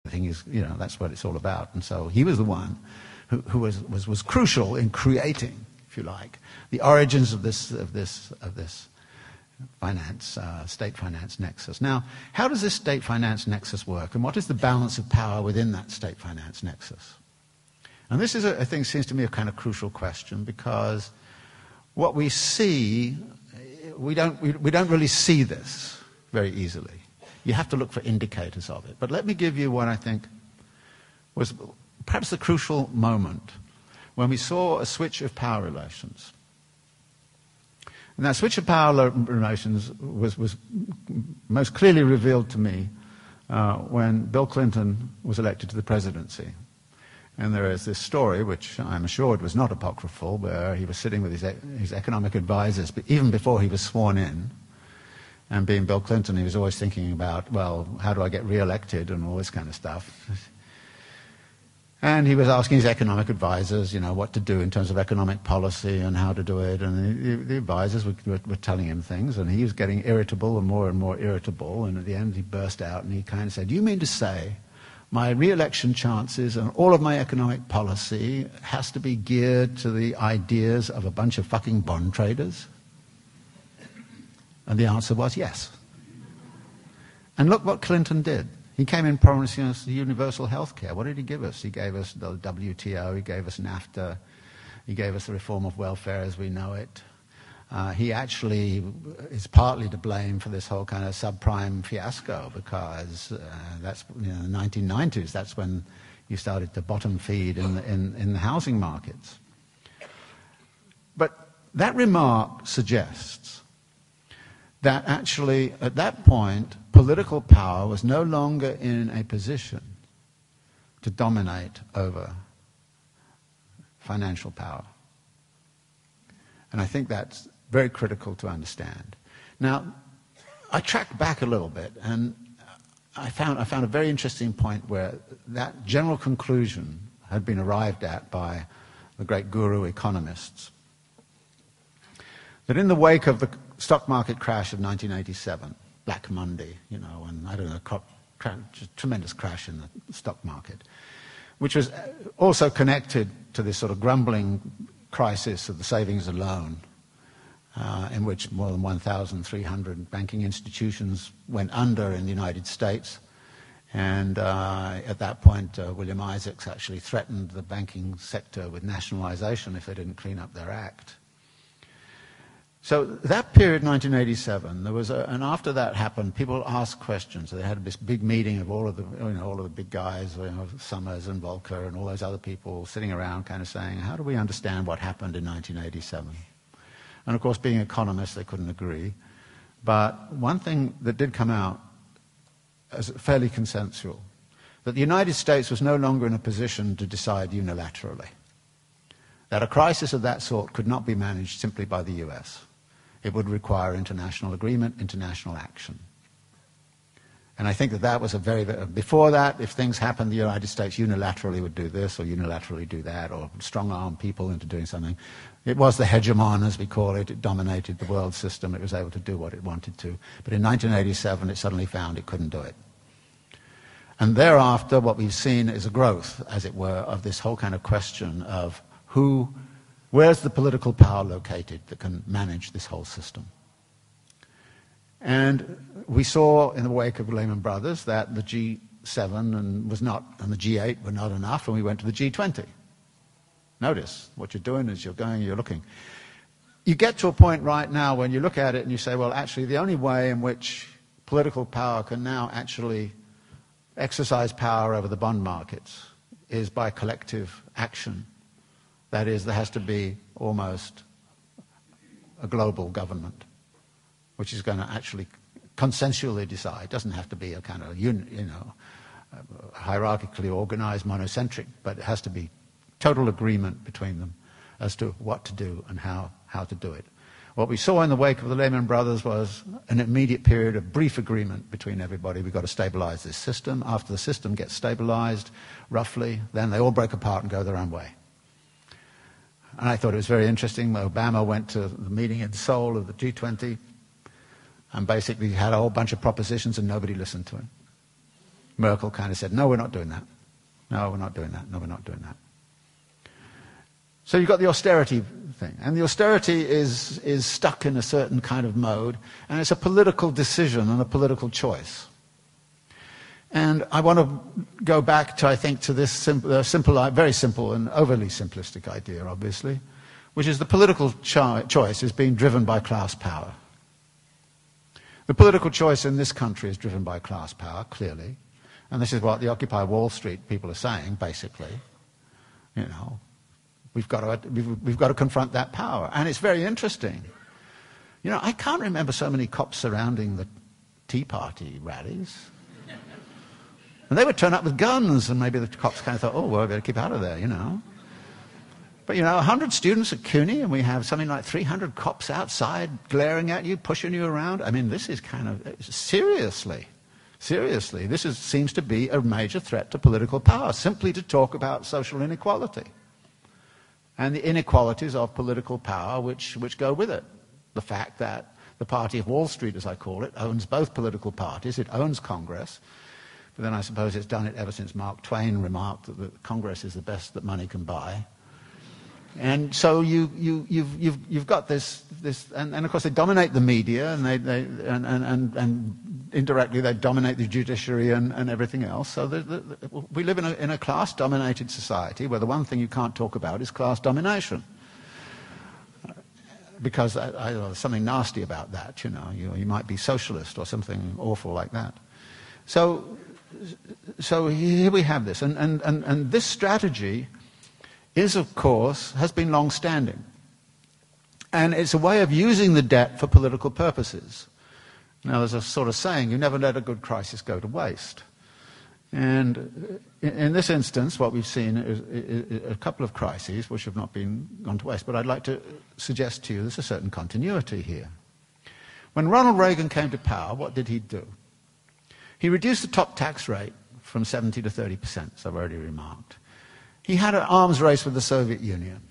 everything is, you know, that's what it's all about. And so he was the one who was crucial in creating, if you like, the origins of this finance, state finance nexus. Now, how does this state finance nexus work, and what is the balance of power within that state finance nexus? And this is, I think, seems to me a kind of crucial question, because what we see, we don't really see this very easily. You have to look for indicators of it. But let me give you what I think was perhaps the crucial moment when we saw a switch of power relations. And that switch of power relations was most clearly revealed to me when Bill Clinton was elected to the presidency. And there is this story, which I'm assured was not apocryphal, where he was sitting with his economic advisors, but even before he was sworn in. And being Bill Clinton, he was always thinking about, well, how do I get re-elected and all this kind of stuff. And he was asking his economic advisors, you know, what to do in terms of economic policy and how to do it. And the advisors were telling him things, and he was getting irritable and more irritable. And at the end, he burst out and he kind of said, "You mean to say my re-election chances and all of my economic policy has to be geared to the ideas of a bunch of fucking bond traders?" And the answer was yes. And look what Clinton did. He came in promising us universal health care. What did he give us? He gave us the WTO, he gave us NAFTA, he gave us the reform of welfare as we know it. He actually is partly to blame for this whole kind of subprime fiasco, because that's, you know, the 1990s, that's when you started to bottom feed in the housing markets. But that remark suggests that actually, at that point, political power was no longer in a position to dominate over financial power. And I think that's very critical to understand. Now, I tracked back a little bit, and I found a very interesting point where that general conclusion had been arrived at by the great guru economists. That in the wake of the stock market crash of 1987, Black Monday, you know, and I don't know, tremendous crash in the stock market, which was also connected to this sort of grumbling crisis of the savings and loan, in which more than 1,300 banking institutions went under in the United States. And at that point, William Isaacs actually threatened the banking sector with nationalization if they didn't clean up their act. So that period, 1987, there was and after that happened, people asked questions. They had this big meeting of all of the big guys, you know, Summers and Volcker and all those other people sitting around kind of saying, how do we understand what happened in 1987? And of course, being economists, they couldn't agree. But one thing that did come out as fairly consensual, that the United States was no longer in a position to decide unilaterally. That a crisis of that sort could not be managed simply by the US. It would require international agreement, international action. And I think that was before that, if things happened, the United States unilaterally would do this or unilaterally do that, or strong-arm people into doing something. It was the hegemon, as we call it. It dominated the world system. It was able to do what it wanted to. But in 1987, it suddenly found it couldn't do it. And thereafter, what we've seen is a growth, as it were, of this whole kind of question of where's the political power located that can manage this whole system? And we saw in the wake of Lehman Brothers that the G7 and the G8 were not enough, and we went to the G20. Notice what you're doing is you're looking. You get to a point right now when you look at it and you say, well, actually, the only way in which political power can now actually exercise power over the bond markets is by collective action. That is, there has to be almost a global government, which is going to actually consensually decide. It doesn't have to be a kind of, hierarchically organized, monocentric, but it has to be total agreement between them as to what to do and how to do it. What we saw in the wake of the Lehman Brothers was an immediate period of brief agreement between everybody. We've got to stabilize this system. After the system gets stabilized, roughly, then they all break apart and go their own way. And I thought it was very interesting. Obama went to the meeting in Seoul of the G20 and basically had a whole bunch of propositions and nobody listened to him. Merkel kind of said, no, we're not doing that. No, we're not doing that. No, we're not doing that. So you've got the austerity thing. And the austerity is stuck in a certain kind of mode, and it's a political decision and a political choice. And I want to go back to, I think, to this very simple and overly simplistic idea, obviously, which is the political choice is being driven by class power. The political choice in this country is driven by class power, clearly. And this is what the Occupy Wall Street people are saying, basically. You know, we've got to confront that power. And it's very interesting. You know, I can't remember so many cops surrounding the Tea Party rallies. And they would turn up with guns, and maybe the cops kind of thought, oh, well, we better keep out of there, you know. But, you know, 100 students at CUNY, and we have something like 300 cops outside glaring at you, pushing you around. I mean, this is kind of, seriously, this seems to be a major threat to political power, simply to talk about social inequality and the inequalities of political power which go with it. The fact that the party of Wall Street, as I call it, owns both political parties. It owns Congress. But then I suppose it's done it ever since Mark Twain remarked that the Congress is the best that money can buy. And so you've got this and of course they dominate the media, and and indirectly they dominate the judiciary and everything else. So we live in a class-dominated society where the one thing you can't talk about is class domination, because there's something nasty about that. You know, you might be socialist or something awful like that. So here we have this, and this strategy is, of course, has been long-standing. And it's a way of using the debt for political purposes. Now, there's a sort of saying, you never let a good crisis go to waste. And in this instance, what we've seen is a couple of crises which have not gone to waste. But I'd like to suggest to you there's a certain continuity here. When Ronald Reagan came to power, what did he do? He reduced the top tax rate from 70 to 30%, as I've already remarked. He had an arms race with the Soviet Union,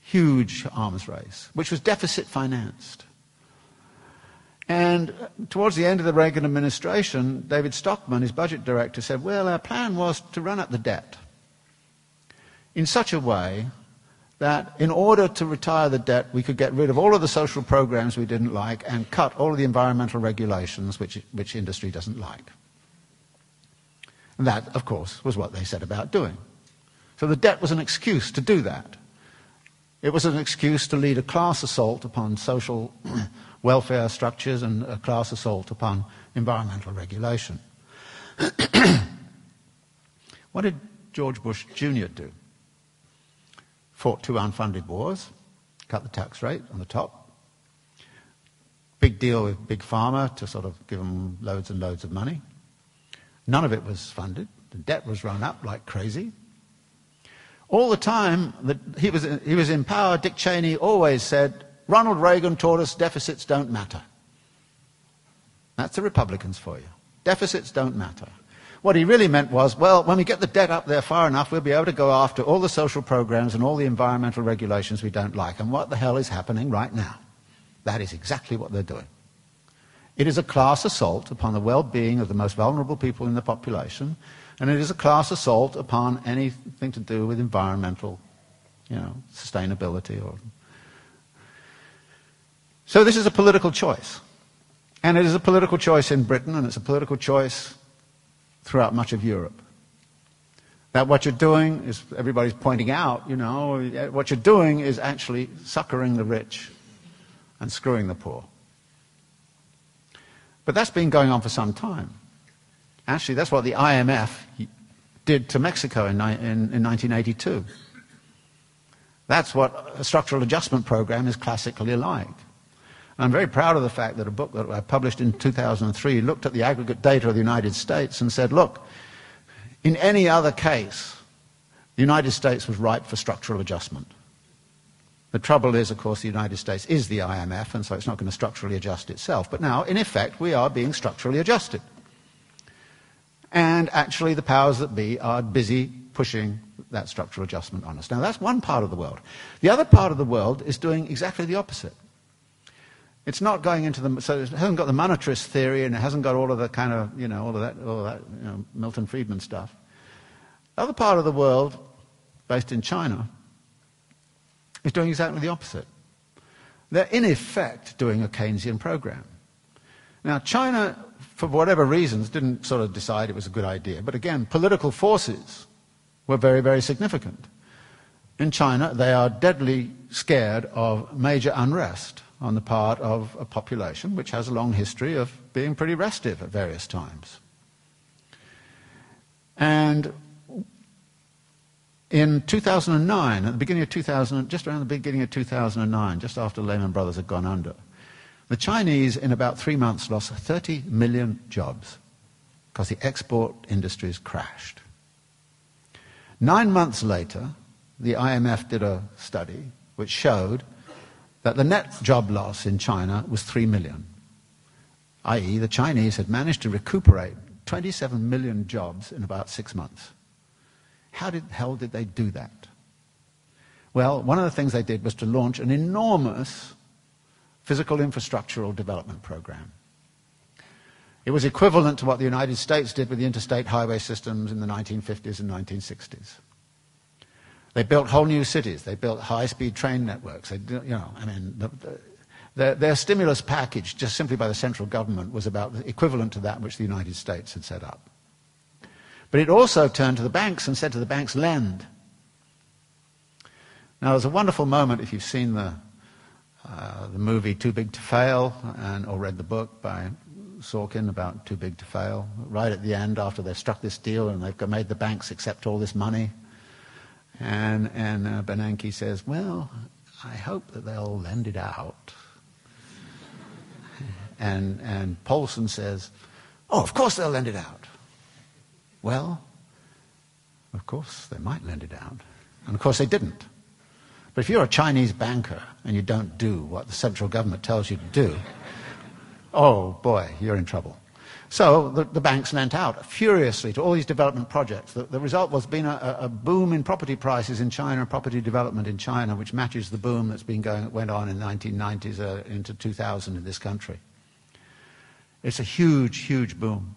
huge arms race, which was deficit financed. And towards the end of the Reagan administration, David Stockman, his budget director, said, well, our plan was to run up the debt in such a way that in order to retire the debt, we could get rid of all of the social programs we didn't like and cut all of the environmental regulations which industry doesn't like. And that, of course, was what they set about doing. So the debt was an excuse to do that. It was an excuse to lead a class assault upon social welfare structures and a class assault upon environmental regulation. What did George Bush Jr. do? Fought 2 unfunded wars, cut the tax rate on the top, big deal with Big Pharma to sort of give them loads and loads of money. None of it was funded. The debt was run up like crazy. All the time that he was in power, Dick Cheney always said, Ronald Reagan taught us deficits don't matter. That's the Republicans for you. Deficits don't matter. What he really meant was, well, when we get the debt up there far enough, we'll be able to go after all the social programs and all the environmental regulations we don't like. And what the hell is happening right now? That is exactly what they're doing. It is a class assault upon the well-being of the most vulnerable people in the population, and it is a class assault upon anything to do with environmental, sustainability. So this is a political choice. And it is a political choice in Britain, and it's a political choice throughout much of Europe. That what you're doing is, everybody's pointing out, what you're doing is actually succoring the rich and screwing the poor. But that's been going on for some time. Actually, that's what the IMF did to Mexico in 1982. That's what a structural adjustment program is classically like. And I'm very proud of the fact that a book that I published in 2003 looked at the aggregate data of the United States and said, look, in any other case, the United States was ripe for structural adjustment. The trouble is, of course, the United States is the IMF, and so it's not going to structurally adjust itself. But now, in effect, we are being structurally adjusted. And actually, the powers that be are busy pushing that structural adjustment on us. Now, that's one part of the world. The other part of the world is doing exactly the opposite. It's not going into the, so it hasn't got the monetarist theory, and it hasn't got all of the kind of, all of that, Milton Friedman stuff. The other part of the world, based in China, is doing exactly the opposite. They're in effect doing a Keynesian program. Now, China, for whatever reasons, didn't sort of decide it was a good idea. But again, political forces were very, very significant. In China, they are deadly scared of major unrest on the part of a population which has a long history of being pretty restive at various times. And in 2009, at the beginning of 2000, just around the beginning of 2009, just after Lehman Brothers had gone under, the Chinese, in about 3 months, lost 30 million jobs because the export industries crashed. 9 months later, the IMF did a study which showed that the net job loss in China was 3 million, i.e. the Chinese had managed to recuperate 27 million jobs in about 6 months. How the hell did they do that? Well, one of the things they did was to launch an enormous physical infrastructural development program. It was equivalent to what the United States did with the interstate highway systems in the 1950s and 1960s. They built whole new cities. They built high-speed train networks. Their stimulus package, just simply by the central government, was about equivalent to that which the United States had set up. But it also turned to the banks and said to the banks, lend. Now, there's a wonderful moment, if you've seen the movie Too Big to Fail, or read the book by Sorkin about Too Big to Fail, right at the end, after they've struck this deal and they've made the banks accept all this money. And Bernanke says, well, I hope that they'll lend it out. And Paulson says, oh, of course they'll lend it out. Well, of course they might lend it out. And of course they didn't. But if you're a Chinese banker and you don't do what the central government tells you to do, oh boy, you're in trouble. So the banks lent out furiously to all these development projects. The result was being a boom in property prices in China, property development in China, which matches the boom that's went on in the 1990s into 2000 in this country. It's a huge, huge boom.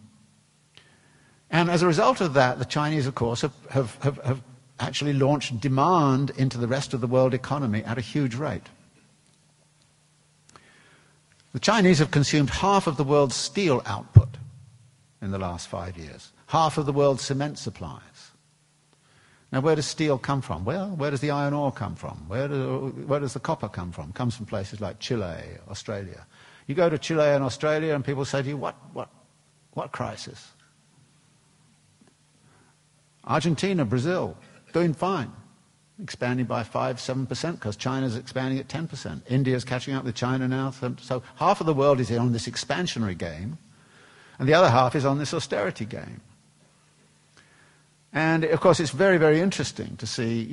And as a result of that, the Chinese, of course, have actually launched demand into the rest of the world economy at a huge rate. The Chinese have consumed half of the world's steel output in the last 5 years, half of the world's cement supplies. Now, where does steel come from? Well, where does the iron ore come from? Where does the copper come from? It comes from places like Chile, Australia. You go to Chile and Australia and people say to you, what crisis? Argentina, Brazil, doing fine, expanding by 5-7% because China's expanding at 10%. India's catching up with China now. So half of the world is on this expansionary game, and the other half is on this austerity game. And of course, it's very, very interesting to see,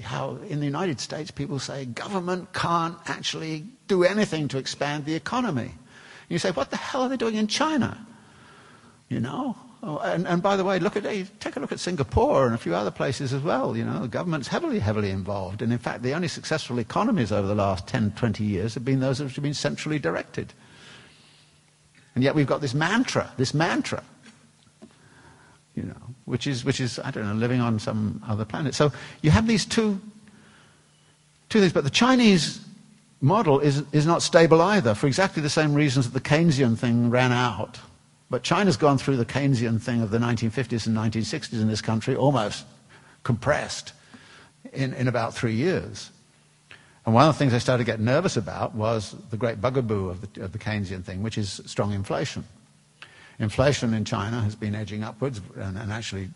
how in the United States people say government can't actually do anything to expand the economy. And you say, what the hell are they doing in China? Oh, and by the way, take a look at Singapore and a few other places as well. The government's heavily, heavily involved. And in fact, the only successful economies over the last 10, 20 years have been those that have been centrally directed. And yet we've got this mantra, which is, I don't know, living on some other planet. So you have these two things. But the Chinese model is not stable either, for exactly the same reasons that the Keynesian thing ran out. But China's gone through the Keynesian thing of the 1950s and 1960s in this country, almost compressed in about 3 years. And one of the things I started to get nervous about was the great bugaboo of the Keynesian thing, which is strong inflation. Inflation in China has been edging upwards and actually